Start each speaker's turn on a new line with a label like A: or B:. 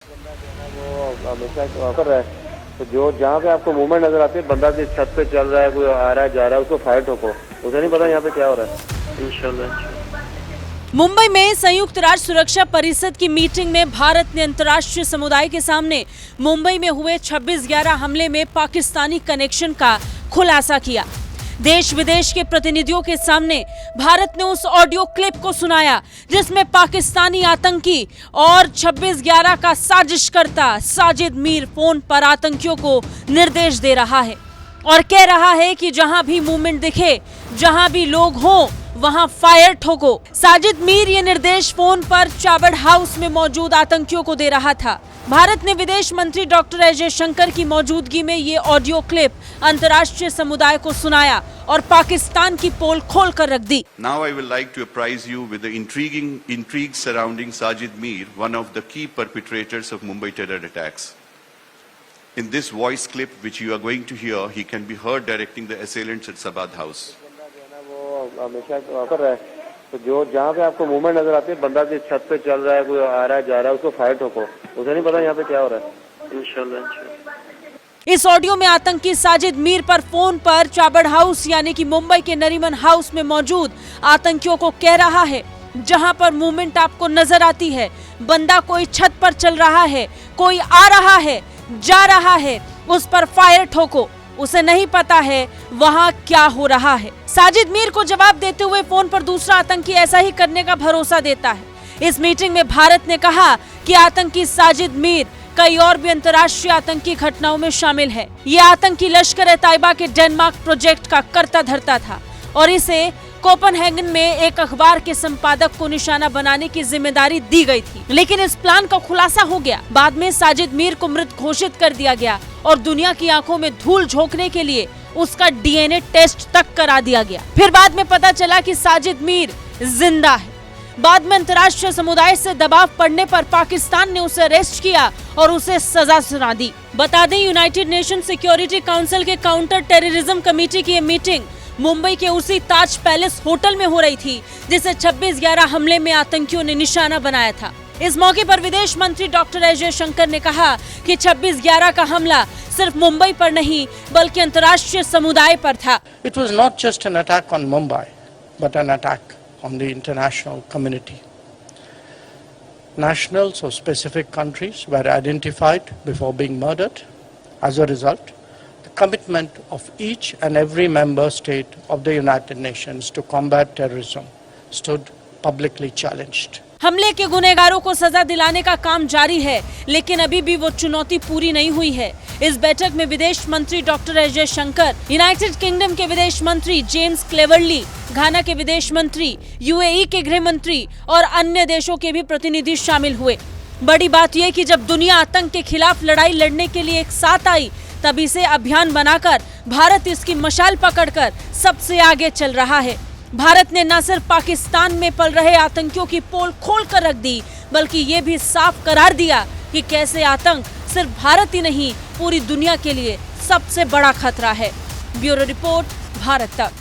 A: वो हमेशा कर रहा है, तो जो जहाँ पे आपको मूवमेंट नजर आती है, बंदा जिस छत पे चल रहा है, कोई आ रहा है जा रहा है, उसको फायर ठोको। उसे नहीं पता यहाँ पे क्या हो रहा है। इंशाल्लाह।
B: मुंबई में संयुक्त राष्ट्र सुरक्षा परिषद की मीटिंग में भारत ने अंतर्राष्ट्रीय समुदाय के सामने मुंबई में हुए 26/11 हमले में पाकिस्तानी कनेक्शन का खुलासा किया। देश विदेश के प्रतिनिधियों के सामने भारत ने उस ऑडियो क्लिप को सुनाया जिसमें पाकिस्तानी आतंकी और 26/11 का साजिशकर्ता साजिद मीर फोन पर आतंकियों को निर्देश दे रहा है और कह रहा है कि जहां भी मूवमेंट दिखे, जहां भी लोग हों, वहां फायर ठोको। साजिद मीर ये निर्देश फोन पर चाबड़ हाउस में मौजूद आतंकियों को दे रहा था। भारत ने विदेश मंत्री डॉक्टर एस जयशंकर की मौजूदगी में ये ऑडियो क्लिप अंतर्राष्ट्रीय समुदाय को सुनाया और पाकिस्तान की पोल खोल कर रख दी।
C: Now I will like to apprise you with the intrigue surrounding Sajid Mir, one of the key perpetrators of Mumbai terror attacks. In this voice clip which you are going to hear, he can be heard directing the assailants at Sabad House.
A: वो हमेशा कर रहा है, तो जो जहाँ पे आपको मूवमेंट नजर आती है, बंदा जिस छत पे चल रहा है, कोई आ रहा है जा रहा है, उसको फायर ठोको। उसे नहीं पता यहाँ पे क्या हो रहा है। इंशाल्लाह।
B: इस ऑडियो में आतंकी साजिद मीर पर फोन पर चाबड़ हाउस यानी कि मुंबई के नरीमन हाउस में मौजूद आतंकियों को कह रहा है, जहां पर मूवमेंट आपको नजर आती है, बंदा कोई छत पर चल रहा है, कोई आ रहा है, जा रहा है, उस पर फायर ठोको। उसे नहीं पता है वहां क्या हो रहा है। साजिद मीर को जवाब देते हुए फोन पर दूसरा आतंकी ऐसा ही करने का भरोसा देता है। इस मीटिंग में भारत ने कहा कि आतंकी साजिद मीर कई और भी अंतर्राष्ट्रीय आतंकी घटनाओं में शामिल है। ये आतंकी लश्कर-ए-तैयबा के डेनमार्क प्रोजेक्ट का कर्ता धर्ता था और इसे कोपेनहेगन में एक अखबार के संपादक को निशाना बनाने की जिम्मेदारी दी गई थी, लेकिन इस प्लान का खुलासा हो गया। बाद में साजिद मीर को मृत घोषित कर दिया गया और दुनिया की आंखों में धूल झोंकने के लिए उसका डीएनए टेस्ट तक करा दिया गया। फिर बाद में पता चला कि साजिद मीर जिंदा है। बाद में अंतर्राष्ट्रीय समुदाय से दबाव पड़ने पर पाकिस्तान ने उसे अरेस्ट किया और उसे सजा सुना दी। बता दें, यूनाइटेड नेशन सिक्योरिटी काउंसिल के काउंटर टेररिज्म कमेटी की ये मीटिंग मुंबई के उसी ताज पैलेस होटल में हो रही थी जिसे 26/11 हमले में आतंकियों ने निशाना बनाया था। इस मौके पर विदेश मंत्री डॉक्टर एस जयशंकर ने कहा कि 26/11 का हमला सिर्फ मुंबई पर नहीं बल्कि अंतर्राष्ट्रीय समुदाय पर था।
D: It was not just an attack on Mumbai, but an attack on the international community. Nationals of specific countries were identified before being murdered. As a result, the commitment of each and every member state of the United Nations to combat terrorism stood publicly challenged.
B: हमले के गुनहगारों को सजा दिलाने का काम जारी है, लेकिन अभी भी वो चुनौती पूरी नहीं हुई है। इस बैठक में विदेश मंत्री doctor S Jaishankar, United kingdom के विदेश मंत्री जेम्स क्लेवर्ली, घाना के विदेश मंत्री, यूएई के गृह मंत्री और अन्य देशों के भी प्रतिनिधि शामिल हुए। बड़ी बात यह कि जब दुनिया आतंक के खिलाफ लड़ाई लड़ने के लिए एक साथ आई, तब इसे अभियान बनाकर भारत इसकी मशाल पकड़कर सबसे आगे चल रहा है। भारत ने न सिर्फ पाकिस्तान में पल रहे आतंकियों की पोल खोल कर रख दी, बल्कि ये भी साफ करार दिया कि कैसे आतंक सिर्फ भारत ही नहीं पूरी दुनिया के लिए सबसे बड़ा खतरा है। ब्यूरो रिपोर्ट, भारत तक।